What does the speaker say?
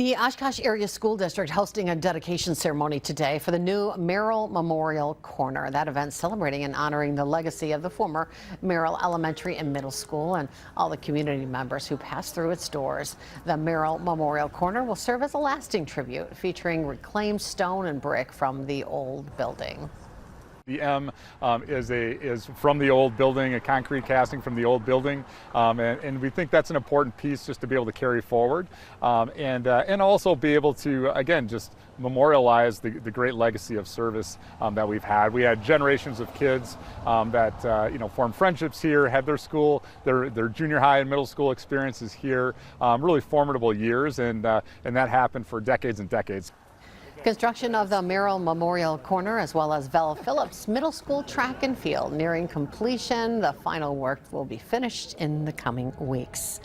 The Oshkosh Area School District hosting a dedication ceremony today for the new Merrill Memorial Corner. That event celebrating and honoring the legacy of the former Merrill Elementary and Middle School and all the community members who passed through its doors. The Merrill Memorial Corner will serve as a lasting tribute, featuring reclaimed stone and brick from the old building. The M is from the old building, a concrete casting from the old building, and we think that's an important piece just to be able to carry forward, and also be able to, again, just memorialize the great legacy of service that we've had. We had generations of kids that formed friendships here, had their school, their junior high and middle school experiences here, really formidable years, and that happened for decades and decades. Construction of the Merrill Memorial Corner as well as Vella Phillips Middle School track and field nearing completion. The final work will be finished in the coming weeks.